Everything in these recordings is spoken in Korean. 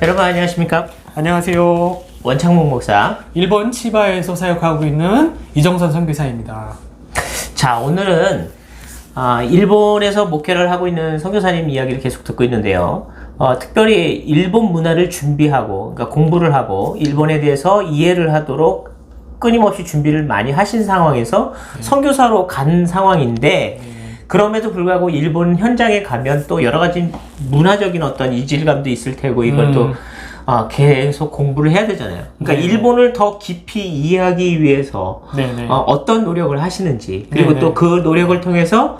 여러분 안녕하십니까? 안녕하세요. 원창목 목사. 일본 치바에서 사역하고 있는 이정선 선교사입니다. 자, 오늘은 일본에서 목회를 하고 있는 선교사님 이야기를 계속 듣고 있는데요. 특별히 일본 문화를 준비하고, 그러니까 공부를 하고 일본에 대해서 이해를 하도록 끊임없이 준비를 많이 하신 상황에서 선교사로 간 상황인데, 그럼에도 불구하고 일본 현장에 가면 또 여러 가지 문화적인 어떤 이질감도 있을 테고, 이걸 또 계속 공부를 해야 되잖아요. 그러니까 네네. 일본을 더 깊이 이해하기 위해서 어떤 노력을 하시는지, 그리고 네네. 또 그 노력을 통해서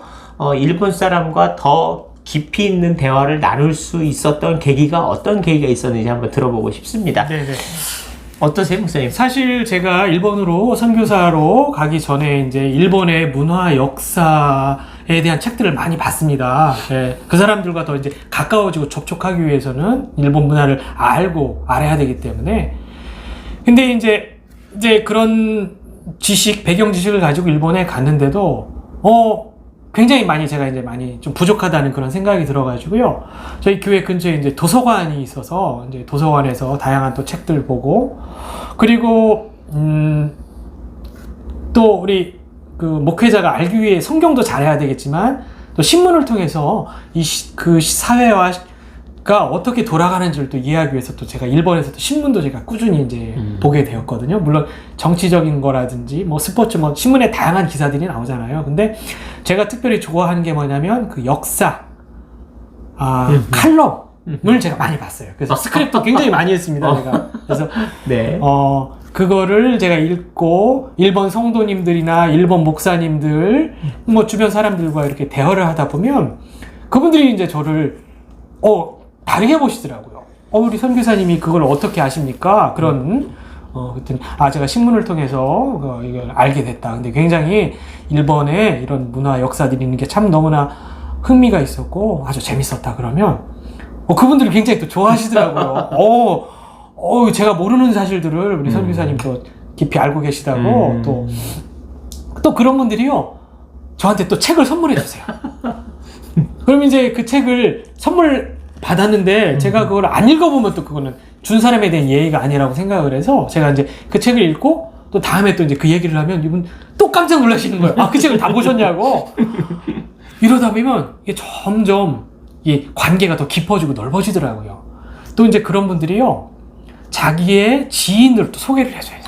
일본 사람과 더 깊이 있는 대화를 나눌 수 있었던 계기가 어떤 계기가 있었는지 한번 들어보고 싶습니다. 네네. 어떠세요, 목사님? 사실 제가 일본으로 선교사로 가기 전에 이제 일본의 문화 역사에 대한 책들을 많이 봤습니다. 예, 그 사람들과 더 이제 가까워지고 접촉하기 위해서는 일본 문화를 알고 알아야 되기 때문에. 근데 이제 그런 지식, 배경 지식을 가지고 일본에 갔는데도 굉장히 많이 제가 이제 많이 좀 부족하다는 그런 생각이 들어가지고요. 저희 교회 근처에 이제 도서관이 있어서 이제 도서관에서 다양한 또 책들 보고, 그리고 또 우리 그 목회자가 알기 위해 성경도 잘해야 되겠지만 또 신문을 통해서 그 사회가 어떻게 돌아가는지를 또 이해하기 위해서 또 제가 일본에서 또 신문도 제가 꾸준히 이제 보게 되었거든요. 물론 정치적인 거라든지 뭐 스포츠 뭐 신문에 다양한 기사들이 나오잖아요. 근데 제가 특별히 좋아하는 게 뭐냐면 그 역사 칼럼을 제가 많이 봤어요. 그래서 스크립도 굉장히 많이 했습니다. 제가. 그래서 네. 그거를 제가 읽고 일본 성도님들이나 일본 목사님들 뭐 주변 사람들과 이렇게 대화를 하다 보면 그분들이 이제 저를 다르게 보시더라고요. 우리 선교사님이 그걸 어떻게 아십니까? 그런 그랬더니 제가 신문을 통해서 이걸 알게 됐다. 근데 굉장히 일본의 이런 문화 역사들이 있는 게 참 너무나 흥미가 있었고 아주 재밌었다. 그러면 그분들이 굉장히 또 좋아하시더라고요. 제가 모르는 사실들을 우리 선교사님 또 깊이 알고 계시다고 또 그런 분들이요 저한테 또 책을 선물해 주세요. 그럼 이제 그 책을 선물 받았는데 제가 그걸 안 읽어보면 또 그거는 준 사람에 대한 예의가 아니라고 생각을 해서 제가 이제 그 책을 읽고 또 다음에 또 이제 그 얘기를 하면 이분 또 깜짝 놀라시는 거예요. 그 책을 다 보셨냐고. 이러다 보면 이게 점점 이 관계가 더 깊어지고 넓어지더라고요. 또 이제 그런 분들이요 자기의 지인을 또 소개를 해줘요.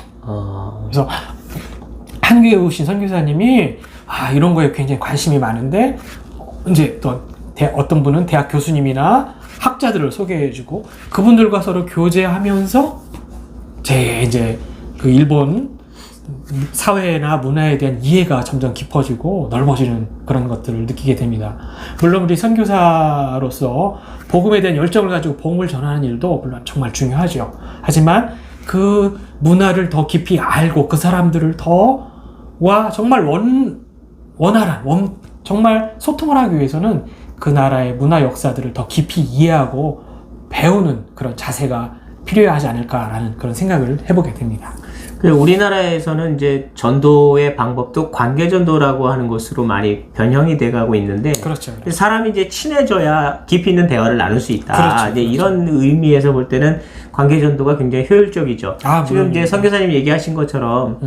그래서 한국에 오신 선교사님이 이런 거에 굉장히 관심이 많은데 이제 또 어떤 분은 대학 교수님이나 학자들을 소개해주고 그분들과 서로 교제하면서 제 이제 그 일본 사회나 문화에 대한 이해가 점점 깊어지고 넓어지는 그런 것들을 느끼게 됩니다. 물론 우리 선교사로서 복음에 대한 열정을 가지고 복음을 전하는 일도 물론 정말 중요하죠. 하지만 그 문화를 더 깊이 알고 그 사람들을 정말 원활한 정말 소통을 하기 위해서는 그 나라의 문화 역사들을 더 깊이 이해하고 배우는 그런 자세가 필요하지 않을까라는 그런 생각을 해보게 됩니다. 우리나라에서는 이제 전도의 방법도 관계전도라고 하는 것으로 많이 변형이 돼가고 있는데, 그렇죠. 사람이 이제 친해져야 깊이 있는 대화를 나눌 수 있다. 그렇죠. 이제 이런 의미에서 볼 때는 관계전도가 굉장히 효율적이죠. 지금 이제 선교사님 얘기하신 것처럼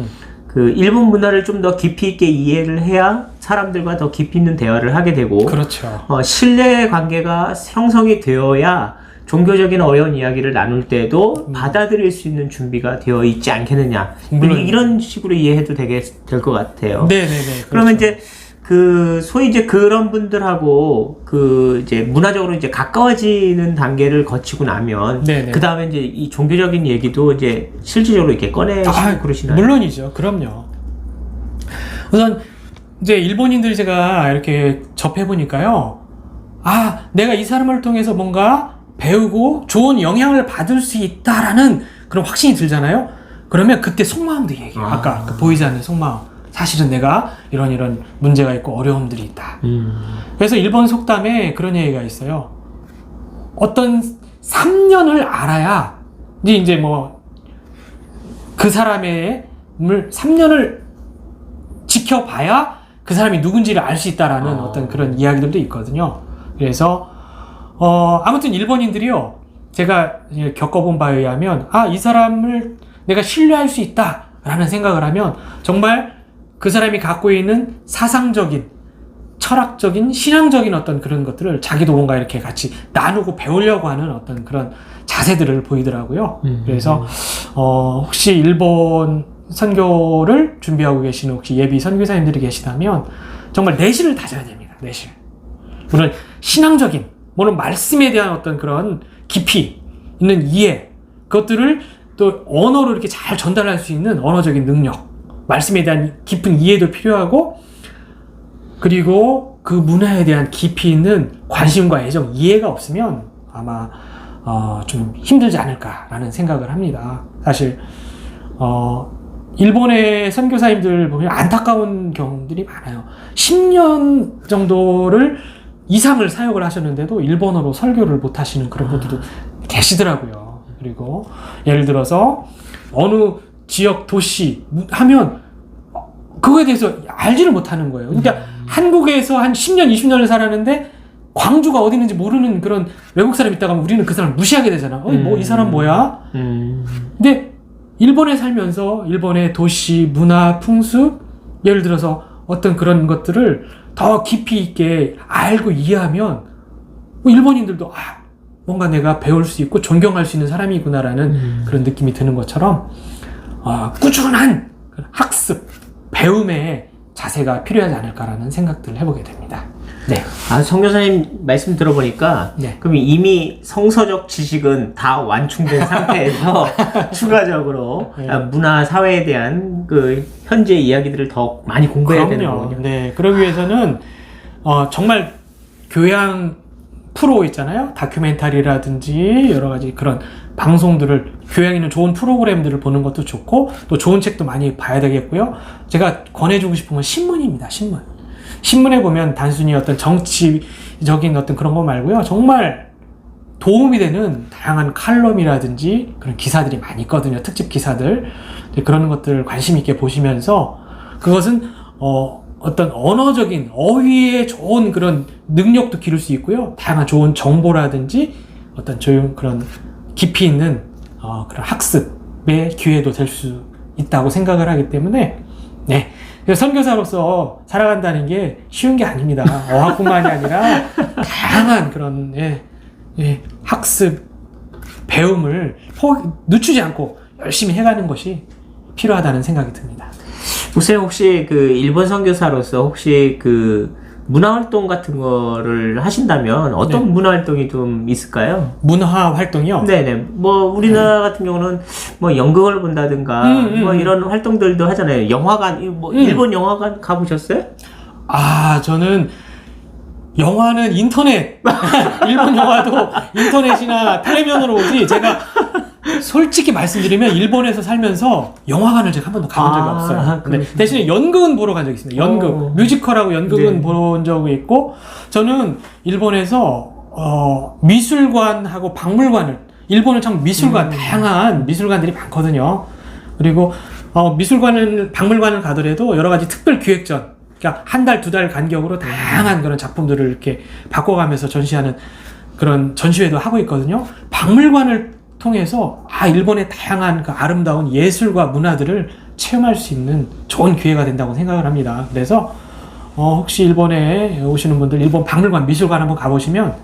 그 일본 문화를 좀 더 깊이 있게 이해를 해야 사람들과 더 깊이 있는 대화를 하게 되고, 그렇죠. 신뢰의 관계가 형성이 되어야 종교적인 어려운 이야기를 나눌 때도 받아들일 수 있는 준비가 되어 있지 않겠느냐. 이런 식으로 이해해도 될 것 같아요. 네네네. 그렇죠. 그러면 이제 소위 이제 그런 분들하고 이제 문화적으로 이제 가까워지는 단계를 거치고 나면 그 다음에 이제 이 종교적인 얘기도 이제 실질적으로 이렇게 꺼내시고 그러시나요? 물론이죠. 그럼요. 우선 이제 일본인들 제가 이렇게 접해보니까요. 내가 이 사람을 통해서 뭔가 배우고 좋은 영향을 받을 수 있다라는 그런 확신이 들잖아요. 그러면 그때 속마음도 얘기해요. 아까 보이지 않는 속마음. 사실은 내가 이런 문제가 있고 어려움들이 있다. 그래서 일본 속담에 그런 얘기가 있어요. 어떤 3년을 알아야 이제 뭐 그 사람의 3년을 지켜봐야 그 사람이 누군지를 알 수 있다라는 어떤 그런 이야기들도 있거든요. 그래서 아무튼 일본인들이요 제가 이제 겪어본 바에 의하면 이 사람을 내가 신뢰할 수 있다라는 생각을 하면 정말 그 사람이 갖고 있는 사상적인, 철학적인, 신앙적인 어떤 그런 것들을 자기도 뭔가 이렇게 같이 나누고 배우려고 하는 어떤 그런 자세들을 보이더라고요. 그래서 혹시 일본 선교를 준비하고 계시는 혹시 예비 선교사님들이 계시다면 정말 내실을 다져야 됩니다. 내실. 물론 신앙적인, 물론 말씀에 대한 어떤 그런 깊이 있는 이해, 그것들을 또 언어로 이렇게 잘 전달할 수 있는 언어적인 능력, 말씀에 대한 깊은 이해도 필요하고, 그리고 그 문화에 대한 깊이 있는 관심과 애정, 이해가 없으면 아마 좀 힘들지 않을까라는 생각을 합니다. 사실 일본의 선교사님들 보면 안타까운 경우들이 많아요. 10년 정도를 이상을 사역을 하셨는데도 일본어로 설교를 못 하시는 그런 분들도 계시더라고요. 그리고 예를 들어서 어느 지역 도시 하면 그거에 대해서 알지를 못하는 거예요. 그러니까 한국에서 한 10년, 20년을 살았는데 광주가 어디 있는지 모르는 그런 외국 사람이 있다가 우리는 그 사람을 무시하게 되잖아. 뭐 이 사람 뭐야? 근데 일본에 살면서 일본의 도시, 문화, 풍습, 예를 들어서 어떤 그런 것들을 더 깊이 있게 알고 이해하면 일본인들도 뭔가 내가 배울 수 있고 존경할 수 있는 사람이구나라는 그런 느낌이 드는 것처럼 꾸준한 학습, 배움의 자세가 필요하지 않을까라는 생각들을 해보게 됩니다. 네. 선교사님 말씀 들어보니까 네. 그럼 이미 성서적 지식은 다 완충된 상태에서 추가적으로 네. 문화, 사회에 대한 그 현재 이야기들을 더 많이 공부해야 되는 거군요. 네. 그러기 위해서는 정말 교양 프로 있잖아요. 다큐멘터리라든지 여러 가지 그런 방송들을, 교양 있는 좋은 프로그램들을 보는 것도 좋고 또 좋은 책도 많이 봐야 되겠고요. 제가 권해주고 싶은 건 신문입니다. 신문에 보면 단순히 어떤 정치적인 어떤 그런 거 말고요. 정말 도움이 되는 다양한 칼럼이라든지 그런 기사들이 많이 있거든요. 특집 기사들. 그런 것들을 관심 있게 보시면서 그것은 어떤 언어적인 어휘의 좋은 그런 능력도 기를 수 있고요. 다양한 좋은 정보라든지 어떤 그런 깊이 있는 그런 학습의 기회도 될 수 있다고 생각을 하기 때문에 네. 선교사로서 살아간다는 게 쉬운 게 아닙니다. 어학뿐만이 아니라 다양한 그런 학습, 배움을 늦추지 않고 열심히 해가는 것이 필요하다는 생각이 듭니다. 목사님 혹시 그 일본 선교사로서 혹시 그 문화활동 같은 거를 하신다면 어떤 네. 문화활동이 좀 있을까요? 문화 활동이요? 네네. 뭐 우리나라 같은 경우는 뭐 연극을 본다든가 뭐 이런 활동들도 하잖아요. 영화관, 뭐 일본 영화관 가보셨어요? 저는 영화는 인터넷, 일본 영화도 인터넷이나 텔레비전으로 오지, 제가 솔직히 말씀드리면 일본에서 살면서 영화관을 제가 한 번도 가본 적이 없어요. 근데 대신에 연극은 보러 간 적이 있습니다. 연극, 뮤지컬하고 연극은 네. 본 적이 있고, 저는 일본에서 미술관하고 박물관을, 일본은 참 미술관, 다양한 미술관들이 많거든요. 그리고 박물관을 가더라도 여러 가지 특별 기획전, 그러니까 한 달, 두 달 간격으로 다양한 그런 작품들을 이렇게 바꿔가면서 전시하는 그런 전시회도 하고 있거든요. 박물관을 통해서 일본의 다양한 그 아름다운 예술과 문화들을 체험할 수 있는 좋은 기회가 된다고 생각을 합니다. 그래서 혹시 일본에 오시는 분들 일본 박물관, 미술관 한번 가보시면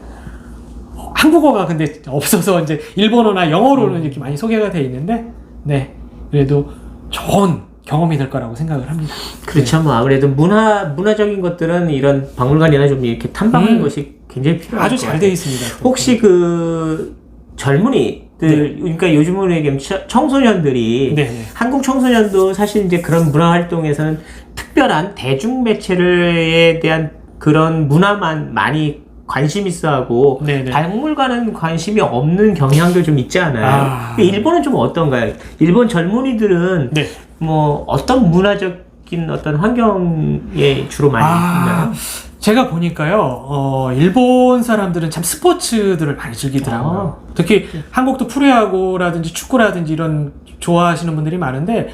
한국어가 근데 없어서 이제 일본어나 영어로는 이렇게 많이 소개가 돼 있는데 네, 그래도 좋은 경험이 될 거라고 생각을 합니다. 그렇죠. 뭐 아무래도 문화적인 것들은 이런 박물관이나 좀 이렇게 탐방하는 것이 굉장히 필요하죠. 아주 잘 돼 있습니다. 혹시 그 젊은이들, 그러니까 요즘으로 얘기하면 청소년들이 한국 청소년도 사실 이제 그런 문화 활동에서는 특별한 대중 매체에 대한 그런 문화만 많이 관심 있어 하고 박물관은 관심이 없는 경향도 좀 있지 않아요? 일본은 좀 어떤가요? 일본 젊은이들은 뭐 어떤 문화적인 어떤 환경에 주로 많이 있나요? 제가 보니까요, 일본 사람들은 참 스포츠들을 많이 즐기더라고요. 특히 한국도 프로야구라든지 축구라든지 이런 좋아하시는 분들이 많은데,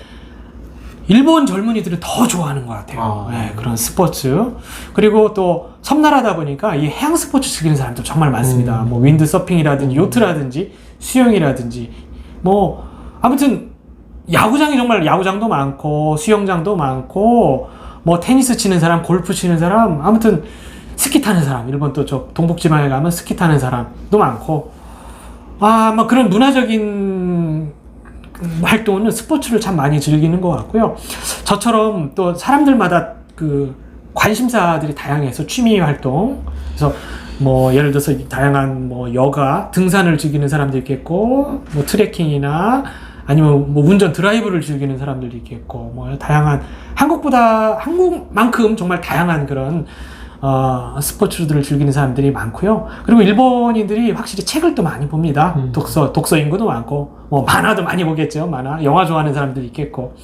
일본 젊은이들은 더 좋아하는 것 같아요. 네, 그런 스포츠. 그리고 또 섬나라다 보니까 이 해양 스포츠 즐기는 사람도 정말 많습니다. 뭐 윈드서핑이라든지 요트라든지 수영이라든지 뭐 아무튼 야구장이 정말 야구장도 많고 수영장도 많고 뭐 테니스 치는 사람, 골프 치는 사람, 아무튼 스키 타는 사람, 일본 또 저 동북지방에 가면 스키 타는 사람도 많고 뭐 그런 문화적인 활동은 스포츠를 참 많이 즐기는 것 같고요. 저처럼 또 사람들마다 그 관심사들이 다양해서 취미 활동, 그래서 뭐 예를 들어서 다양한 뭐 여가, 등산을 즐기는 사람도 있겠고, 뭐 트레킹이나 아니면 뭐 운전 드라이브를 즐기는 사람들도 있겠고, 뭐 다양한 한국만큼 정말 다양한 그런 스포츠들을 즐기는 사람들이 많고요. 그리고 일본인들이 확실히 책을 또 많이 봅니다. 독서 인구도 많고, 뭐 만화도 많이 보겠죠. 만화, 영화 좋아하는 사람들이 있겠고.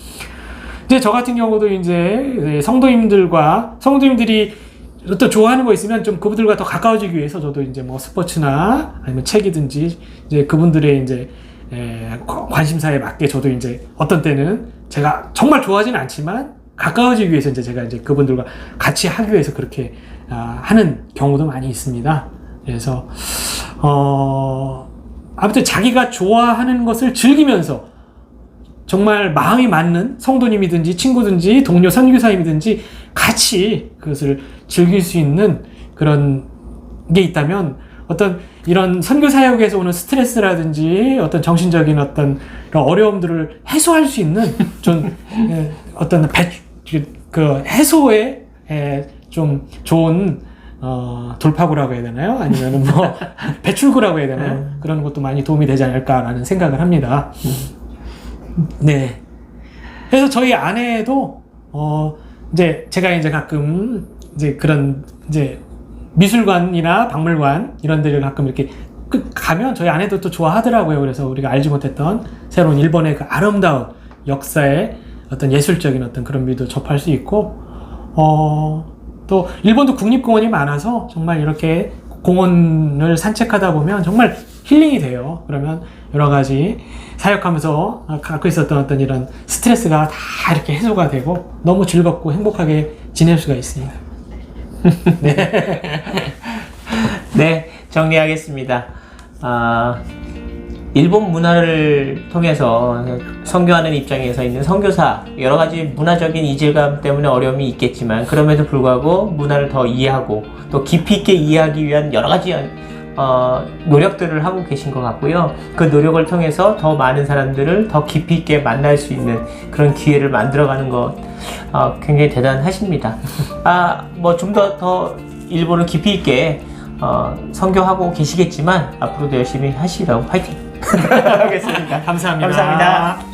이제 저 같은 경우도 이제 성도님들이 또 좋아하는 거 있으면 좀 그분들과 더 가까워지기 위해서 저도 이제 뭐 스포츠나 아니면 책이든지 이제 그분들의 이제 관심사에 맞게 저도 이제 어떤 때는 제가 정말 좋아하진 않지만 가까워지기 위해서 이제 제가 이제 그분들과 같이 하기 위해서 그렇게 하는 경우도 많이 있습니다. 그래서 아무튼 자기가 좋아하는 것을 즐기면서 정말 마음이 맞는 성도님이든지 친구든지 동료 선교사님이든지 같이 그것을 즐길 수 있는 그런 게 있다면 어떤 이런 선교 사역에서 오는 스트레스라든지 어떤 정신적인 어떤 이런 어려움들을 해소할 수 있는 좀 어떤 그 해소에 좀 좋은 돌파구라고 해야 되나요? 아니면 뭐 배출구라고 해야 되나요? 그런 것도 많이 도움이 되지 않을까라는 생각을 합니다. 네. 그래서 저희 아내도 이제 제가 이제 가끔 이제 그런 이제 미술관이나 박물관 이런 데를 가끔 이렇게 가면 저희 아내도 또 좋아하더라고요. 그래서 우리가 알지 못했던 새로운 일본의 그 아름다운 역사의 어떤 예술적인 어떤 그런 묘도 접할 수 있고 또 일본도 국립공원이 많아서 정말 이렇게 공원을 산책하다 보면 정말 힐링이 돼요. 그러면 여러 가지 사역하면서 갖고 있었던 어떤 이런 스트레스가 다 이렇게 해소가 되고 너무 즐겁고 행복하게 지낼 수가 있습니다. 네. 네, 정리하겠습니다. 일본 문화를 통해서 선교하는 입장에서 있는 선교사, 여러 가지 문화적인 이질감 때문에 어려움이 있겠지만 그럼에도 불구하고 문화를 더 이해하고 또 깊이 있게 이해하기 위한 여러 가지 노력들을 하고 계신 것 같고요. 그 노력을 통해서 더 많은 사람들을 더 깊이 있게 만날 수 있는 그런 기회를 만들어가는 것 굉장히 대단하십니다. 뭐 좀 더 일본을 깊이 있게 선교하고 계시겠지만 앞으로도 열심히 하시라고 파이팅! 하겠습니다. 감사합니다. 감사합니다.